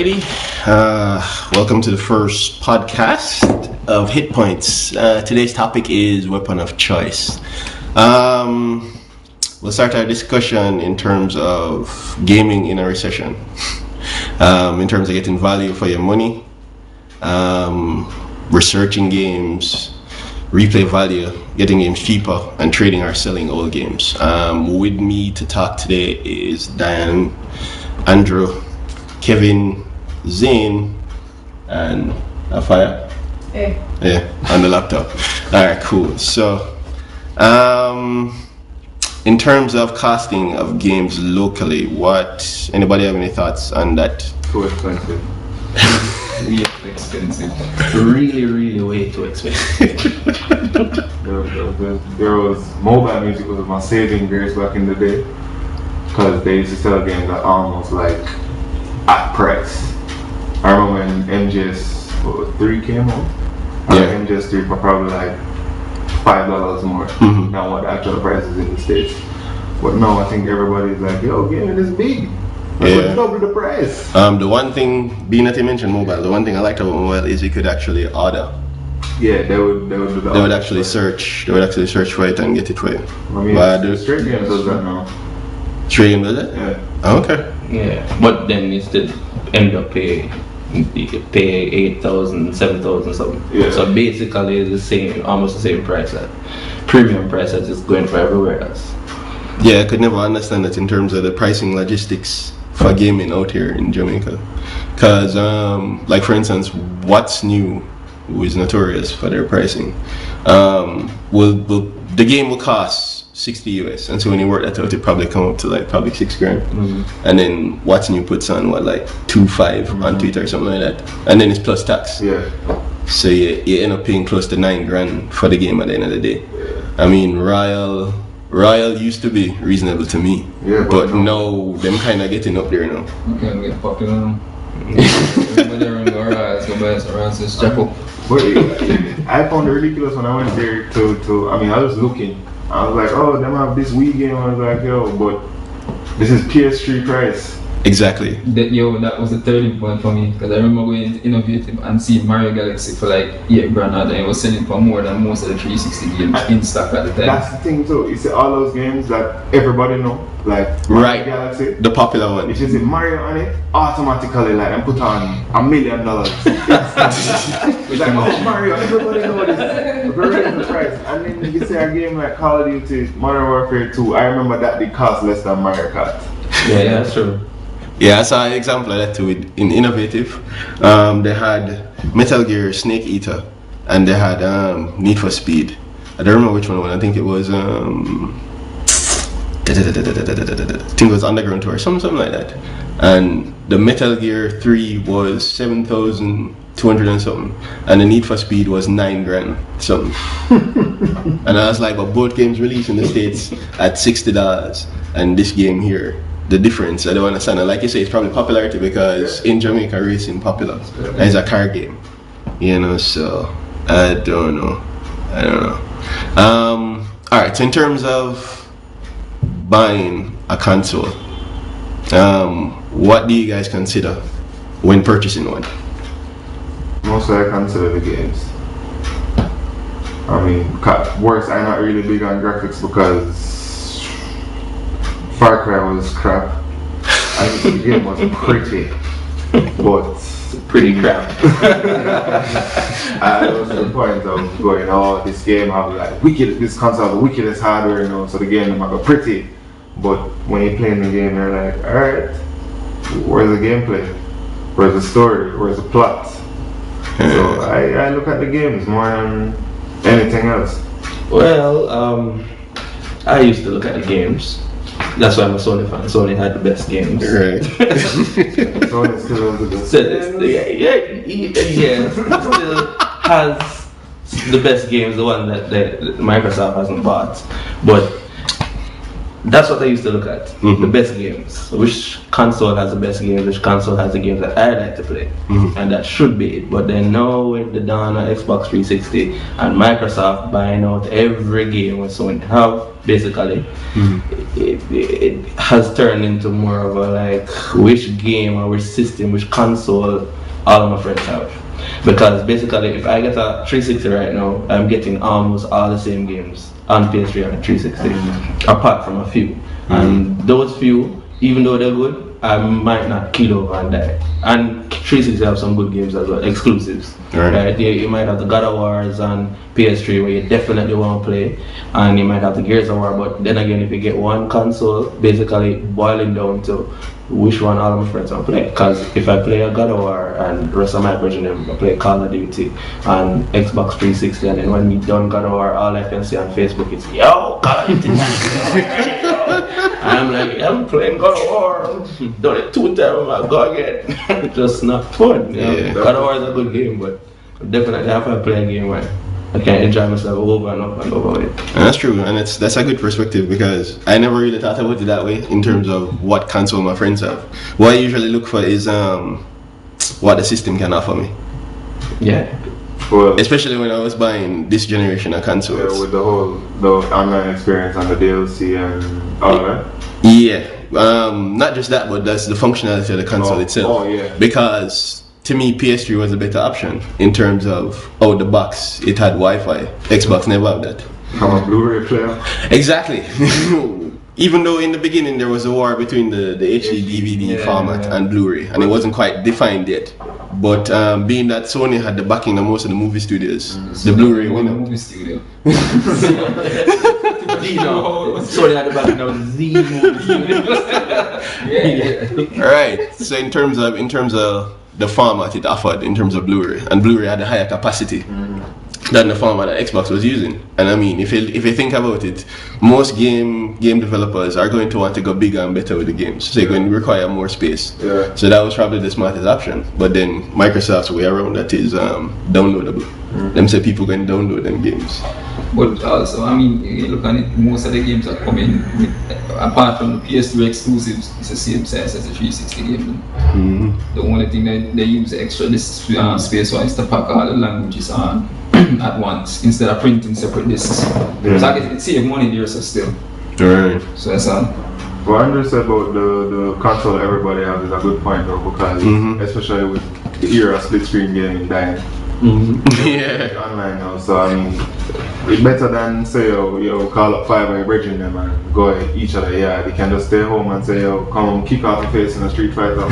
Alrighty, welcome to the first podcast of Hitpoints. Today's topic is weapon of choice. We'll start our discussion in terms of gaming in a recession, in terms of getting value for your money, researching games, replay value, getting games cheaper, and trading or selling old games. With me to talk today is Dan, Andrew, Kevin, Zane, and Afaya. Hey. Yeah, on the laptop. Alright, cool. So, in terms of costing of games locally, anybody have any thoughts on that? Too expensive. Really expensive. Really way too expensive. There was mobile music was my saving grace back in the day, because they used to sell games at almost like at price. I remember when MGS 3 came out. MGS 3 for probably like $5 more than what the actual price is in the States. But now I think everybody's like, yo, gaming is big. Let's double the price. The one thing, being that you mentioned mobile, the one thing I liked about mobile is you could actually order. Yeah, they would do that. They would actually search for it and get it for you. I mean, the straight games does that now. Straight game does it? Yeah. Oh, okay. Yeah, but then you still end up pay 8,000, 7,000 something. Yeah. So basically it's the same, almost the same price, that premium price that is going for everywhere else. Yeah, I could never understand that in terms of the pricing logistics for gaming out here in Jamaica. Because, like for instance, What's New, who is notorious for their pricing, the game will cost 60 US, and so when you work that out, it probably come up to like probably $6,000. And then What's New puts on like 2.5 on Twitter or something like that, and then it's plus tax. Yeah. So you end up paying close to $9,000 for the game at the end of the day. I mean, Royal used to be reasonable to me, but now them kind of getting up there now. You can get popular now. Everybody around the Royals go buy some Rancis Chapel. But I found it ridiculous when I went there I was looking. I was like, oh, them have this Wii game. I was like, yo, but this is PS3 price. Exactly. That was the turning point for me, because I remember going to Innovative and seeing Mario Galaxy for like $8,000, and it was selling for more than most of the 360 games in stock at the time. That's the thing too. You see all those games that everybody know, like Mario Galaxy, the popular one. If you see Mario on it, automatically like and put on $1 million. It's like, oh, Mario, everybody know this. Very the price. And then you see a game like Call of Duty, Modern Warfare 2. I remember that did cost less than Mario Kart. Yeah, that's true. Yeah, I saw an example of that too in Innovative. They had Metal Gear Snake Eater, and they had Need for Speed. I don't remember which one. I think it was I think it was Underground Tour, something like that. And the Metal Gear 3 was 7,200 and something, and the Need for Speed was $9,000 something. And I was like, but both games released in the States at $60, and this game here, the difference, I don't understand. And like you say, it's probably popularity, because in Jamaica racing popular. It's a car game, so I don't know. Alright, so in terms of buying a console, what do you guys consider when purchasing one? Mostly I consider the games. I mean, worse, I'm not really big on graphics, because Far Cry was crap. I think the game was pretty, but pretty crap. That was the point of going, oh, this game have like this console have the wickedest hardware, so the game might be pretty. But when you're playing the game, you're like, alright, where's the gameplay? Where's the story? Where's the plot? So I look at the games more than anything else. Well, I used to look at the games. That's why I'm a Sony fan. Sony had the best games. Right. Sony still has the best Yeah, still has the best games, the one that Microsoft hasn't bought. But That's what I used to look at. The best games. Which console has the best games, which console has the games that I like to play. And that should be it. But then now with the dawn of Xbox 360 and Microsoft buying out every game with Sony have, basically, it has turned into more of a like which game or which system, which console all of my friends have. Because basically if I get a 360 right now, I'm getting almost all the same games on PS3 and 360, apart from a few. And those few, even though they're good, I might not kill over and die. And 360 have some good games as well, exclusives. Right? You might have the God of Wars on PS3 where you definitely want to play, and you might have the Gears of War, but then again, if you get one console, basically boiling down to which one all of my friends want to play. Because if I play a God of War and the rest of my version, I play Call of Duty on Xbox 360, and then when we done God of War, all I can see on Facebook is, yo, Call of Duty. I'm like, I'm playing God of War, done it 2 times, I go again. It's just not fun. Yeah. God of War is a good game, but definitely have to play a game where I can enjoy myself over and over and over again. And that's true, and that's a good perspective because I never really thought about it that way in terms of what console my friends have. What I usually look for is what the system can offer me. Yeah. Well, especially when I was buying this generation of consoles. Yeah, with the online experience and the DLC and all that. Yeah, not just that, but that's the functionality of the console itself. Oh yeah. Because to me, PS3 was a better option in terms of out the box. It had Wi-Fi. Xbox never had that. From a Blu-ray player. Exactly. Even though in the beginning there was a war between the HD DVD format and Blu-ray, and it wasn't quite defined yet. But being that Sony had the backing of most of the movie studios, the Blu-ray went up. Movie studio. Sony had the backing of the movie studio. Right. So in terms of the format it offered, in terms of Blu-ray, and Blu-ray had a higher capacity than the format that Xbox was using. And I mean, if you think about it, most game developers are going to want to go bigger and better with the games. So they're going to require more space. Yeah. So that was probably the smartest option. But then Microsoft's way around that is downloadable. Them say people can download them games. But also, I mean, you look at it, most of the games are coming with, apart from the PS3 exclusives, it's the same size as the 360 game. The only thing that they use extra this space-wise to pack all the languages on at once instead of printing separate discs. So I guess it saves money there, so still. Right. So that's all. What Andrew said about the console everybody has is a good point though, because especially with the era of split screen gaming dying. Yeah. Online now, so I mean, it's better than say yo call up 5 and you're bridging them and go at each other. Yeah, they can just stay home and say yo come kick off your face in a Street Fighter.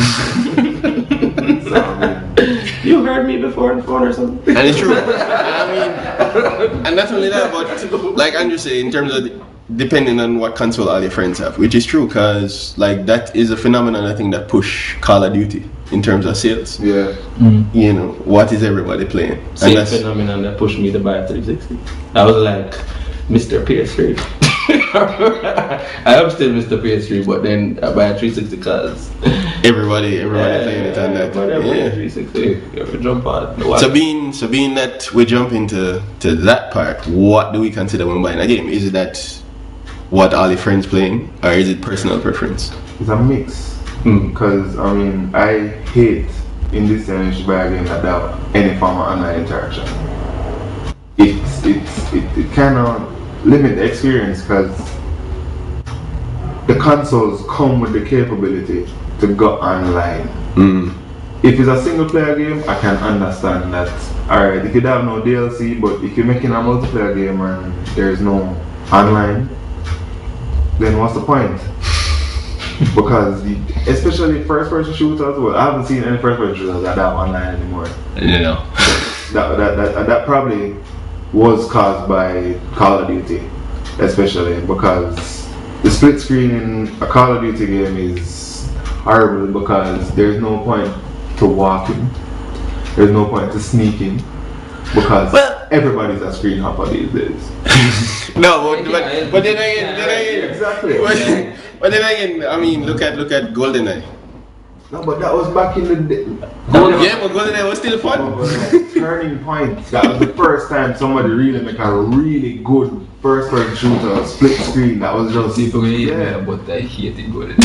So, I mean, you heard me before on the phone or something. And it's true. I mean, and not only that, but like Andrew said, in terms of depending on what console all your friends have, which is true, because like that is a phenomenon I think that push Call of Duty in terms of sales. Yeah. You know, what is everybody playing? Same phenomenon that pushed me to buy a 360. I was like, Mr. PS3. I am still Mr. PS3, but then I buy a 360 because everybody playing it on that. Yeah. 360. Jump on. So being that we jump into that part, what do we consider when buying a game? Is it that what all your friends playing, or is it personal preference? It's a mix. Because I mean, I hate in this day and age to buy a game that have any form of online interaction. It kind of limit the experience because the consoles come with the capability to go online. If it's a single player game, I can understand that. Alright, if you have no DLC, but if you're making a multiplayer game and there's no online, then what's the point? Because especially first-person shooters, well, I haven't seen any first-person shooters that have online anymore. Yeah. That probably was caused by Call of Duty, especially because the split screen in a Call of Duty game is horrible because there's no point to walking, there's no point to sneaking, because everybody's a screen hopper these days. No, but then again, exactly. But then again, I mean, look at GoldenEye. No, but that was back in the day. Yeah, but GoldenEye was still fun. Turning point. That was the first time somebody really make a really good first person shooter, split screen. That was just People hate me, but I hate it good.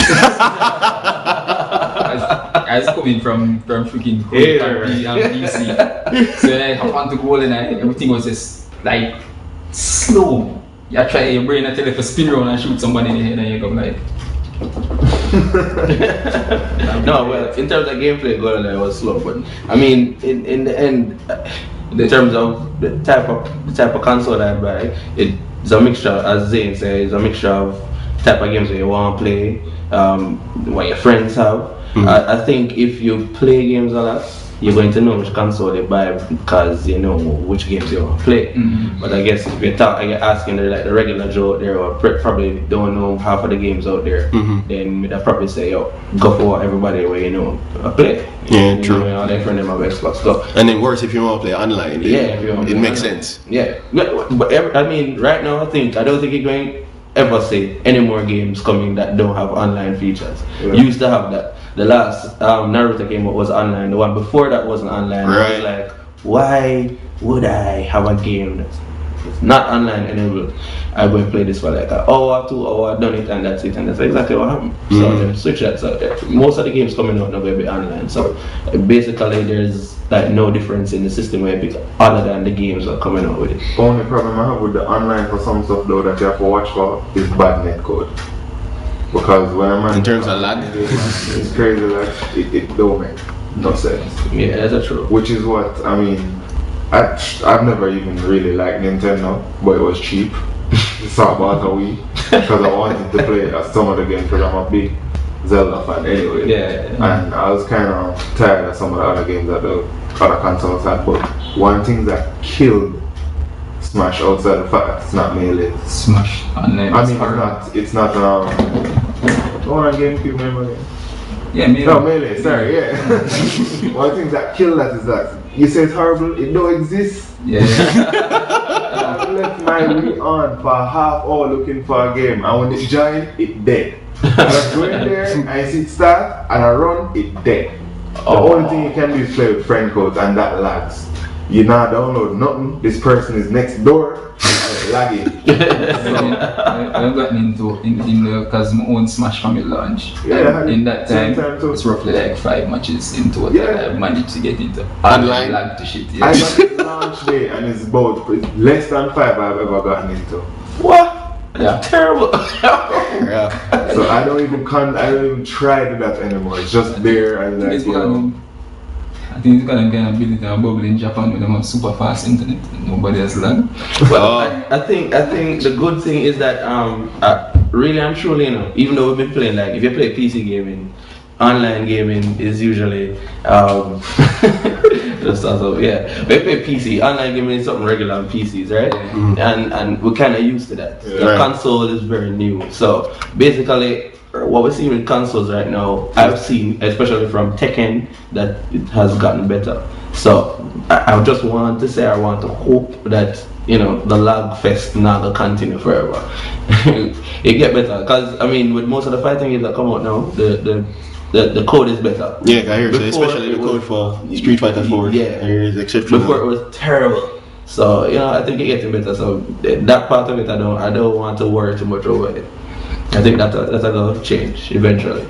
I was coming from freaking Korea and PC. So I hop onto goal and everything was just like slow. You try your brain and tell it to spin around and shoot somebody in the head and you go like. No, well, in terms of gameplay, GoldenEye was slow, but I mean, in the end, in terms of the type of console I buy, it's a mixture, as Zane said, it's a mixture of type of games that you want to play, what your friends have. I think if you play games a lot, you're going to know which console you buy because you know which games you want to play. But I guess if you're asking the regular Joe out there or probably don't know half of the games out there, then they'll probably say, yo, go for everybody where you know play. Yeah, true. All their friends have Xbox stuff. And then worse if you want to play online. It makes sense. Yeah, but I mean, right now I don't think you're going ever see any more games coming that don't have online features. Yeah. You used to have that. The last Naruto game was online. The one before that wasn't online. Right. I was like, why would I have a game that's not online enabled? I go and play this for like an hour, 2 hours, done it and that's it. And that's exactly what happened. So then switch that. So most of the games coming out are going to be online. So basically there's like no difference in the system where you pick other than the games that are coming out with it. The only problem I have with the online for some stuff though that you have to watch for is bad net code. Because when I'm in terms of lag, it's crazy, like it don't make no sense. Yeah, that's true. Which is what I mean. I've never even really liked Nintendo, but it was cheap. So I bought a Wii because I wanted to play some of the games because I'm a big Zelda fan anyway. Yeah. And I was kind of tired of some of the other games that the other consoles had. But one thing that killed Smash outside the fact it's not melee. Smash online. I mean, it's not on GameCube, remember? Yeah, Melee. No, Melee, sorry, yeah. One thing that killed that is that you say it's horrible, it don't exist. Yeah. I left my Wii on for a half hour looking for a game, and when it joined, it dead. I go in there, I see it start, and I run, it dead. The only thing you can do is play with friend codes, and that lags. You now download nothing, this person is next door, lagging. I've gotten into because my own Smash from the launch. Yeah, in that time it's roughly like 5 matches into it that I've managed to get into. Online? Lag to shit, yeah. I got it launch day and it's about less than 5 I've ever gotten into. What? Yeah. Terrible. yeah. So I don't even try to do that anymore. It's just there and like, you know. I think it's kind of built in a bubble in Japan with them on super fast internet. Nobody has lag. Well, I think the good thing is that really and truly, you know, even though we've been playing, like if you play PC gaming, online gaming is usually just also if you play PC, online gaming is something regular on PCs, right? And we're kind of used to that. The console is very new, so basically. What we're seeing with consoles right now, I've seen, especially from Tekken, that it has gotten better. So I just want to say, I want to hope that, you know, the lag fest not gonna continue forever. It get better, because I mean, with most of the fighting games that come out now, the code is better. Yeah, I hear so, especially the code for Street Fighter 4. Yeah, is exceptional. Before it was terrible. So you know, I think it's getting better. So that part of it, I don't want to worry too much over it. I think that's a change eventually.